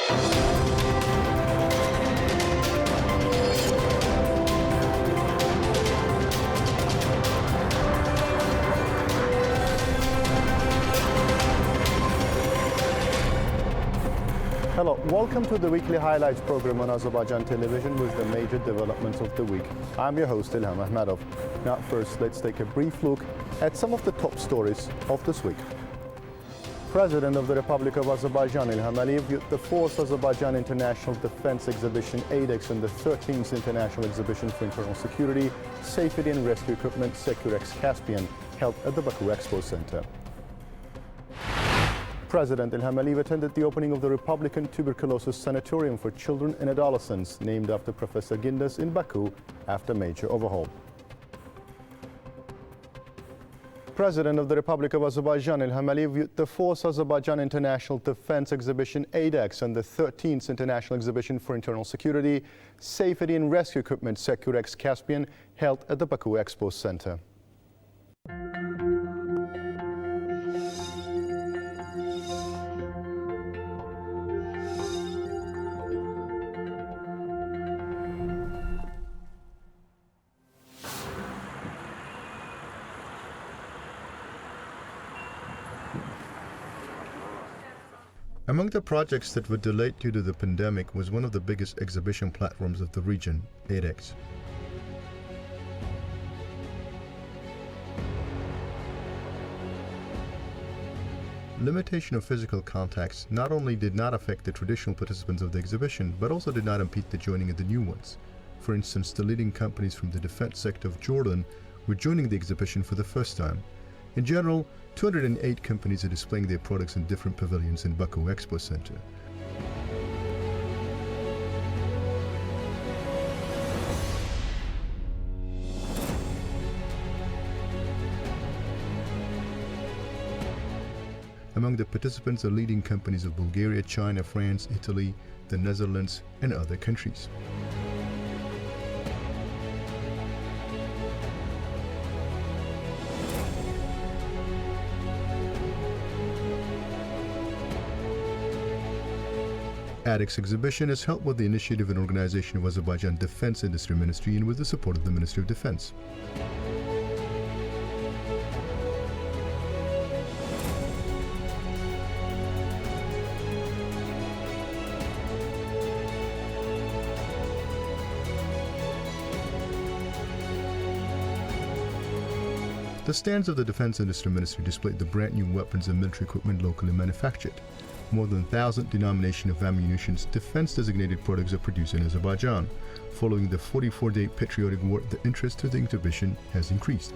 Hello, welcome to the weekly highlights program on Azərbaycan Television with the major developments of the week. I'm your host, İlham Məmmədov. Now first, let's take a brief look at some of the top stories of this week. President of the Republic of Azerbaijan, İlham viewed the 4th Azərbaycan International Defense Exhibition ADEX and the 13th International Exhibition for Internal Security, Safety and Rescue Equipment Securex Caspian held at the Baku Expo Center. President İlham attended the opening of the Republican Tuberculosis Sanatorium for Children and Adolescents, named after Professor Gindas in Baku, after major overhaul. President of the Republic of Azerbaijan, İlham viewed the 4th Azərbaycan International Defense Exhibition ADEX and the 13th International Exhibition for Internal Security, Safety and Rescue Equipment Securex Caspian held at the Baku Expo Center. Among the projects that were delayed due to the pandemic was one of the biggest exhibition platforms of the region, ADEX. Limitation of physical contacts not only did not affect the traditional participants of the exhibition, but also did not impede the joining of the new ones. For instance, the leading companies from the defense sector of Jordan were joining the exhibition for the first time. In general, 208 companies are displaying their products in different pavilions in Baku Expo Center. Among the participants are leading companies of Bulgaria, China, France, Italy, the Netherlands, and other countries. ADEX exhibition is held with the initiative and organization of Azerbaijan Defense Industry Ministry and with the support of the Ministry of Defense. The stands of the Defense Industry Ministry displayed the brand new weapons and military equipment locally manufactured. More than 1,000 denomination of ammunition's defense-designated products are produced in Azerbaijan. Following the 44-day patriotic war, the interest to the exhibition has increased.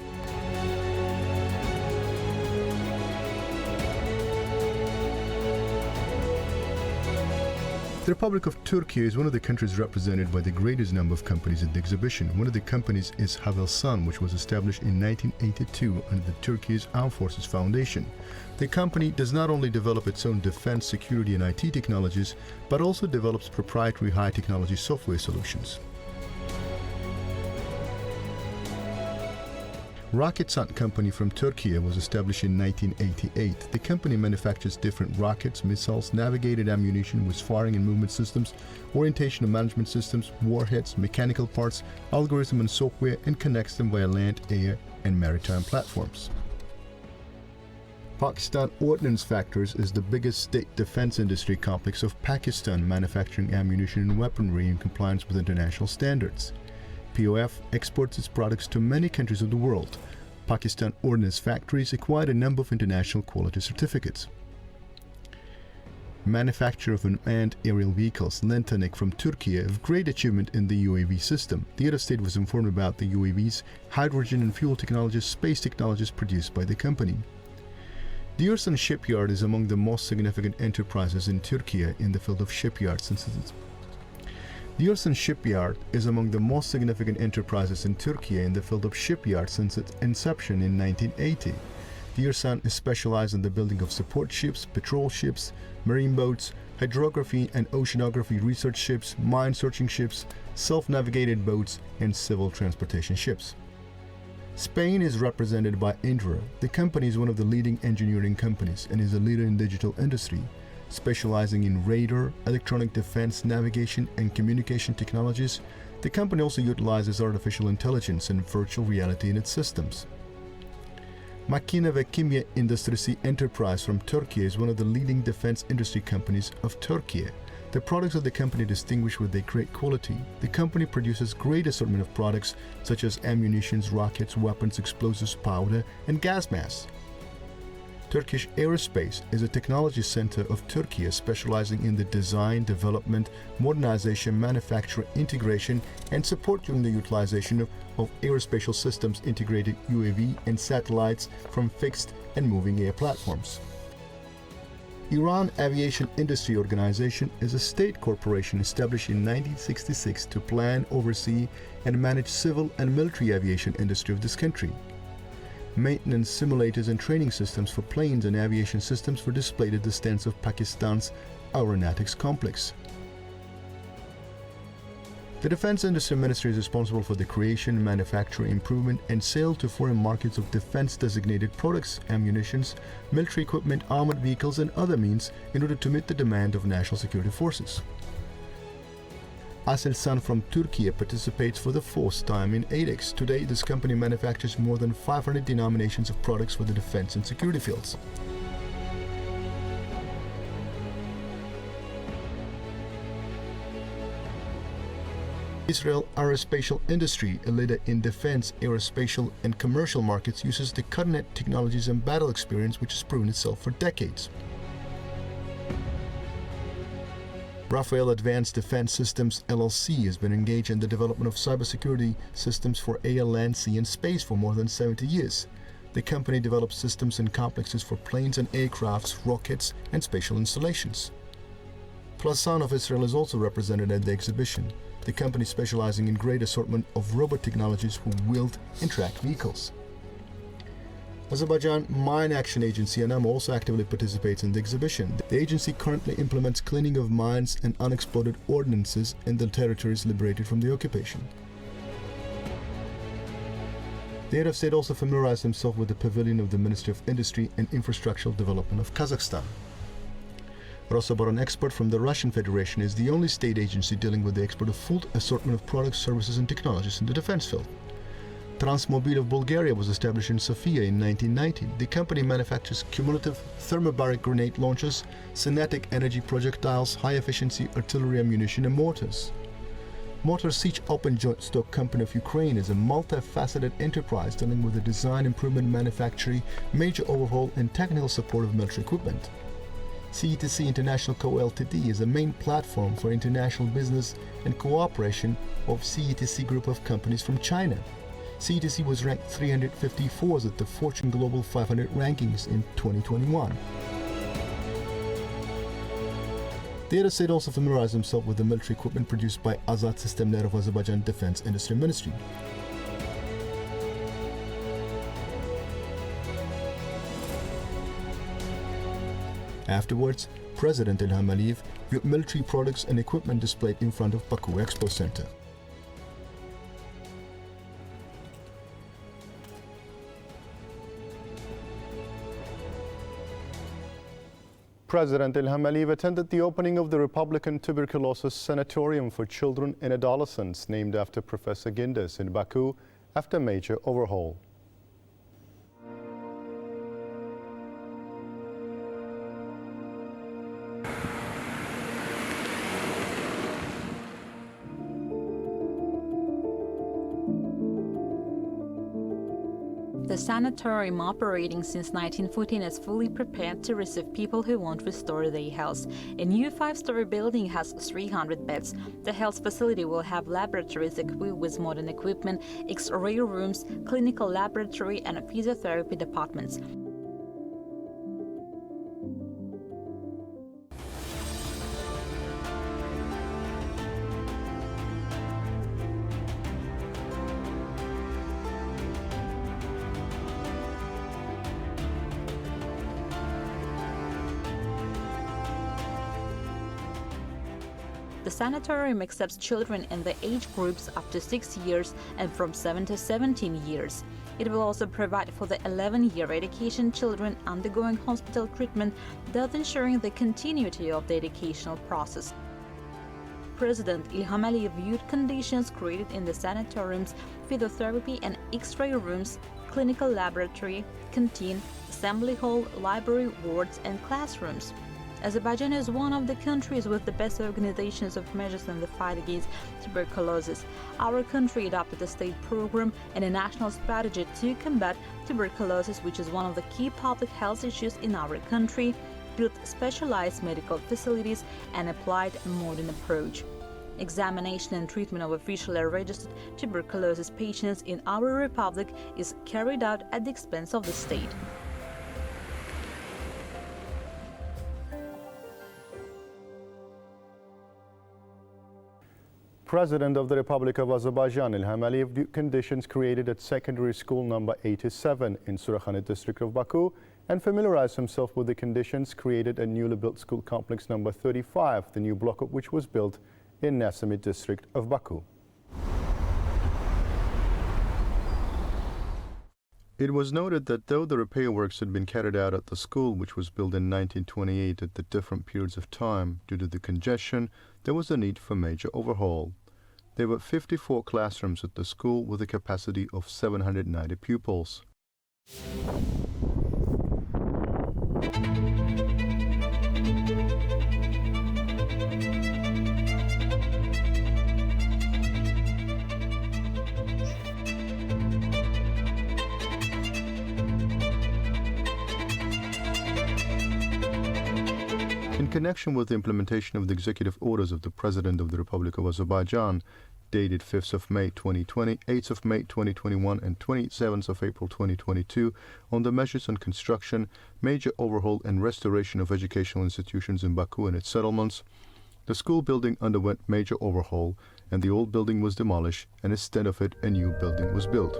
The Republic of Turkey is one of the countries represented by the greatest number of companies at the exhibition. One of the companies is Havelsan, which was established in 1982 under the Turkey's Armed Forces Foundation. The company does not only develop its own defense, security, and IT technologies, but also develops proprietary high-technology software solutions. Roketsan company from Turkey was established in 1988. The company manufactures different rockets, missiles, navigated ammunition with firing and movement systems, orientation and management systems, warheads, mechanical parts, algorithm and software, and connects them via land, air, and maritime platforms. Pakistan Ordnance Factories is the biggest state defense industry complex of Pakistan, manufacturing ammunition and weaponry in compliance with international standards. POF exports its products to many countries of the world. Pakistan Ordnance Factories acquired a number of international quality certificates. Manufacture of unmanned aerial vehicles, Lentanik from Turkey, have great achievement in the UAV system. The other state was informed about the UAVs, hydrogen and fuel technologies, space technologies produced by the company. The Ursan shipyard is among the most significant enterprises in Turkey in the field of shipyards since its The Ursan shipyard is among the most significant enterprises in Turkey in the field of shipyards since its inception in 1980. The Ursan is specialized in the building of support ships, patrol ships, marine boats, hydrography and oceanography research ships, mine-searching ships, self-navigated boats, and civil transportation ships. Spain is represented by Indra. The company is one of the leading engineering companies and is a leader in digital industry. Specializing in radar, electronic defense, navigation, and communication technologies, the company also utilizes artificial intelligence and virtual reality in its systems. Makine ve Kimya Endüstrisi Enterprise from Turkey is one of the leading defense industry companies of Turkey. The products of the company distinguish with their great quality. The company produces great assortment of products such as ammunition, rockets, weapons, explosives, powder, and gas masks. Turkish Aerospace is a technology center of Turkey specializing in the design, development, modernization, manufacture, integration, and support during the utilization of aerospatial systems integrated UAV and satellites from fixed and moving air platforms. Iran Aviation Industry Organization is a state corporation established in 1966 to plan, oversee, and manage civil and military aviation industry of this country. Maintenance simulators and training systems for planes and aviation systems were displayed at the stands of Pakistan's Aeronautics Complex. The Defense Industry Ministry is responsible for the creation, manufacture, improvement, and sale to foreign markets of defense-designated products, ammunitions, military equipment, armored vehicles, and other means in order to meet the demand of national security forces. Aselsan from Turkey participates for the fourth time in ADEX. Today, this company manufactures more than 500 denominations of products for the defense and security fields. Israel Aerospatial Industry, a leader in defense, aerospatial, and commercial markets, uses the cutting-edge technologies and battle experience which has proven itself for decades. Rafael Advanced Defense Systems LLC has been engaged in the development of cybersecurity systems for air, land, sea, and space for more than 70 years. The company develops systems and complexes for planes and aircrafts, rockets, and spatial installations. Plasan of Israel is also represented at the exhibition. The company specializing in great assortment of robot technologies who wield and track vehicles. Azərbaycan Mine Action Agency (ANAM) also actively participates in the exhibition. The agency currently implements cleaning of mines and unexploded ordnances in the territories liberated from the occupation. The head of state also familiarized himself with the pavilion of the Ministry of Industry and Infrastructural Development of Kazakhstan. Rosoboronexport from the Russian Federation is the only state agency dealing with the export of full assortment of products, services, and technologies in the defense field. Transmobil of Bulgaria was established in Sofia in 1990. The company manufactures cumulative thermobaric grenade launchers, kinetic energy projectiles, high-efficiency artillery ammunition, and mortars. Motor Sich Open Joint Stock Company of Ukraine is a multifaceted enterprise dealing with the design, improvement, manufacturing, major overhaul, and technical support of military equipment. CETC International Co. Ltd. is a main platform for international business and cooperation of CETC group of companies from China. CETC was ranked 354th at the Fortune Global 500 rankings in 2021. The head of state also familiarized himself with the military equipment produced by Azad Sistemler of Azərbaycan Defense Industry Ministry. Afterwards, President İlham Aliyev viewed military products and equipment displayed in front of Baku Expo Center. President İlham Aliyev attended the opening of the Republican Tuberculosis Sanatorium for Children and Adolescents, named after Professor Gindes, in Baku, after a major overhaul. The sanatorium, operating since 1914, is fully prepared to receive people who want to restore their health. A new 5-story building has 300 beds. The health facility will have laboratories equipped with modern equipment, X-ray rooms, clinical laboratory, and physiotherapy departments. The sanatorium accepts children in the age groups up to 6 years and from 7 to 17 years. It will also provide for the 11-year education children undergoing hospital treatment, thus ensuring the continuity of the educational process. President İlham viewed conditions created in the sanatoriums, physiotherapy and X-ray rooms, clinical laboratory, canteen, assembly hall, library, wards and classrooms. Azerbaijan is one of the countries with the best organizations of measures in the fight against tuberculosis. Our country adopted a state program and a national strategy to combat tuberculosis, which is one of the key public health issues in our country, built specialized medical facilities and applied a modern approach. Examination and treatment of officially registered tuberculosis patients in our republic is carried out at the expense of the state. President of the Republic of Azerbaijan, İlham viewed conditions created at secondary school number 87 in Surakhani district of Baku and familiarized himself with the conditions created at newly built school complex number 35, the new block of which was built in Rəsmi district of Baku. It was noted that though the repair works had been carried out at the school, which was built in 1928 at the different periods of time due to the congestion, there was a need for major overhaul. There were 54 classrooms at the school with a capacity of 790 pupils. In connection with the implementation of the executive orders of the President of the Republic of Azerbaijan, dated 5th of May 2020, 8th of May 2021 and 27th of April 2022 on the measures on construction, major overhaul and restoration of educational institutions in Baku and its settlements, the school building underwent major overhaul and the old building was demolished and instead of it a new building was built.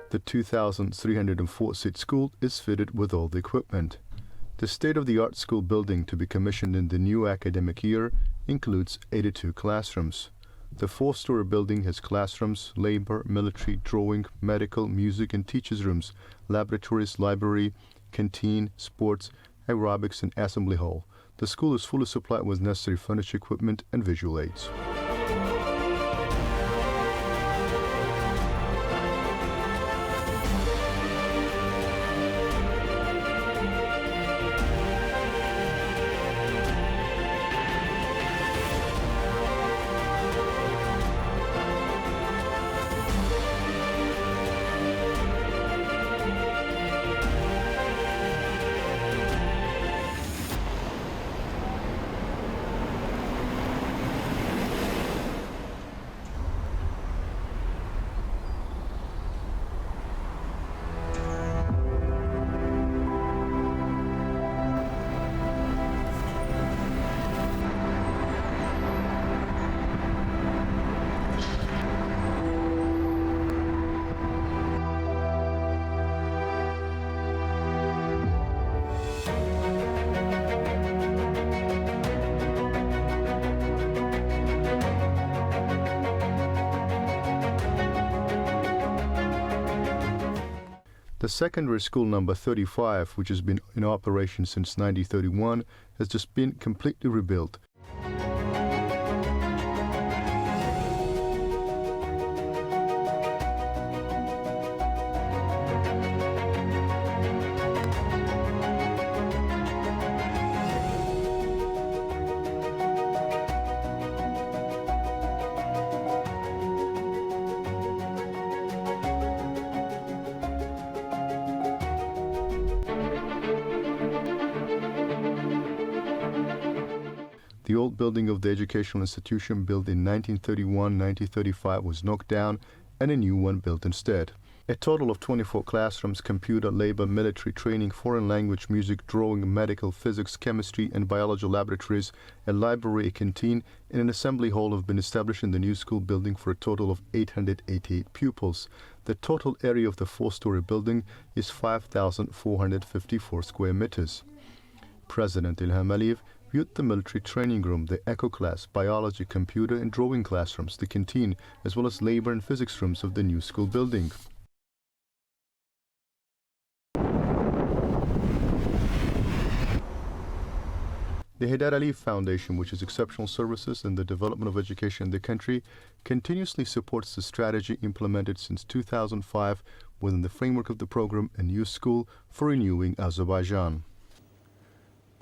The 2,304-seat school is fitted with all the equipment. The state-of-the-art school building to be commissioned in the new academic year includes 82 classrooms. The 4-story building has classrooms, labor, military, drawing, medical, music and teachers' rooms, laboratories, library, canteen, sports, aerobics and assembly hall. The school is fully supplied with necessary furniture equipment and visual aids. The secondary school number 35, which has been in operation since 1931, has just been completely rebuilt. The old building of the educational institution built in 1931-1935 was knocked down and a new one built instead. A total of 24 classrooms, computer, labor, military training, foreign language, music, drawing, medical, physics, chemistry and biology laboratories, a library, a canteen and an assembly hall have been established in the new school building for a total of 888 pupils. The total area of the 4-story building is 5,454 square meters. President İlham viewed the military training room, the eco class, biology, computer and drawing classrooms, the canteen, as well as labor and physics rooms of the new school building. The Hyder Aliyev Foundation, which is exceptional services in the development of education in the country, continuously supports the strategy implemented since 2005 within the framework of the program A New School for Renewing Azerbaijan.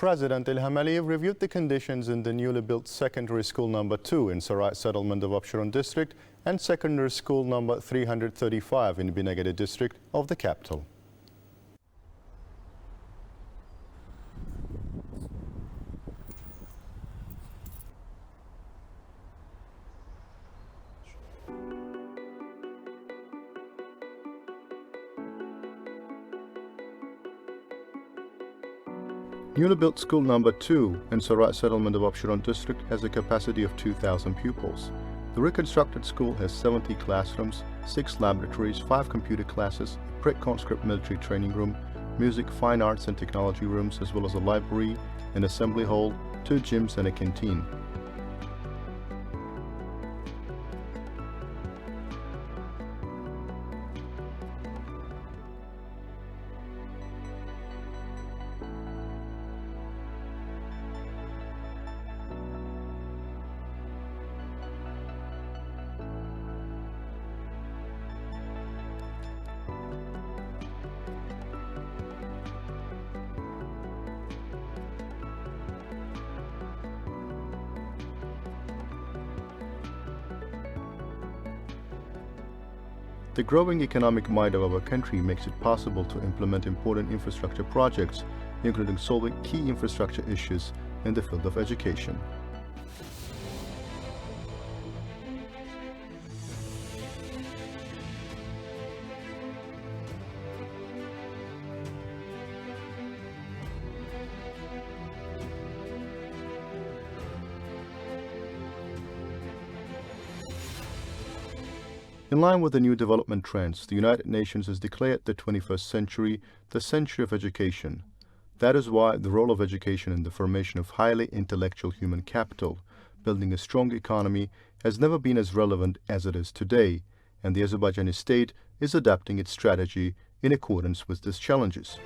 President İlham Aliyev reviewed the conditions in the newly built secondary school number 2 in Saray settlement of Abşeron district and secondary school number 335 in Binagede district of the capital. Newly built school number 2 in Saray settlement of Abşeron district has a capacity of 2,000 pupils. The reconstructed school has 70 classrooms, 6 laboratories, 5 computer classes, a pre-conscript military training room, music, fine arts and technology rooms, as well as a library, an assembly hall, 2 gyms and a canteen. The growing economic might of our country makes it possible to implement important infrastructure projects, including solving key infrastructure issues in the field of education. In line with the new development trends, the United Nations has declared the 21st century the century of education. That is why the role of education in the formation of highly intellectual human capital, building a strong economy, has never been as relevant as it is today, and the Azerbaijani state is adapting its strategy in accordance with these challenges.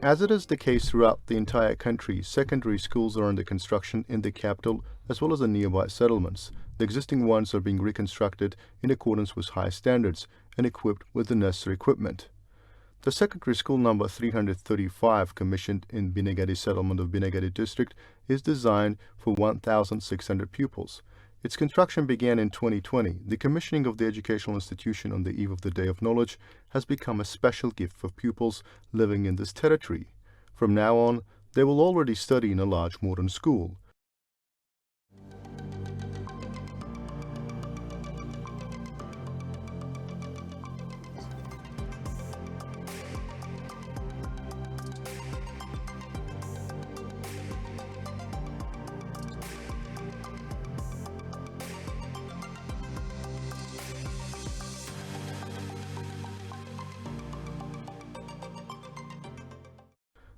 As it is the case throughout the entire country, secondary schools are under construction in the capital as well as the nearby settlements. The existing ones are being reconstructed in accordance with high standards and equipped with the necessary equipment. The secondary school number 335, commissioned in Binagede settlement of Binagede district, is designed for 1,600 pupils. Its construction began in 2020. The commissioning of the educational institution on the eve of the Day of Knowledge has become a special gift for pupils living in this territory. From now on, they will already study in a large modern school.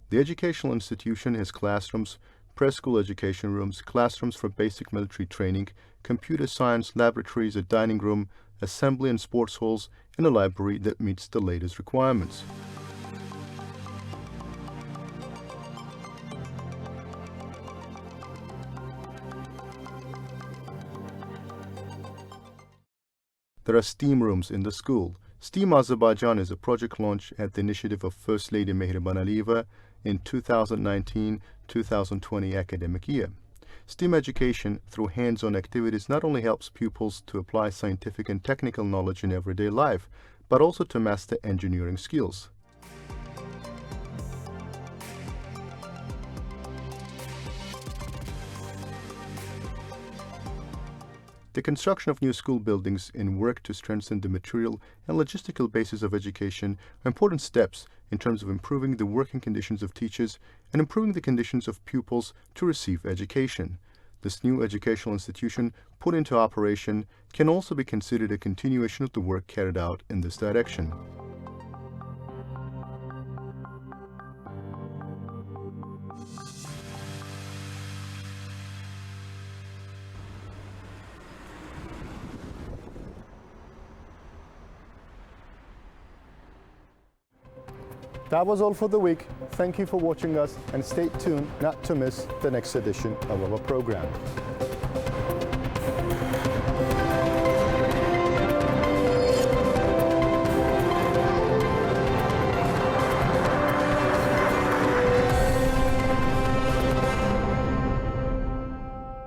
The educational institution has classrooms, preschool education rooms, classrooms for basic military training, computer science laboratories, a dining room, assembly and sports halls, and a library that meets the latest requirements. There are STEAM rooms in the school. STEAM Azerbaijan is a project launched at the initiative of First Lady Mehriban Aliyeva in 2019-2020 academic year. STEAM education through hands-on activities not only helps pupils to apply scientific and technical knowledge in everyday life, but also to master engineering skills. the construction of new school buildings and work to strengthen the material and logistical basis of education are important steps in terms of improving the working conditions of teachers and improving the conditions of pupils to receive education. This new educational institution put into operation can also be considered a continuation of the work carried out in this direction. That was all for the week. Thank you for watching us and stay tuned not to miss the next edition of our program.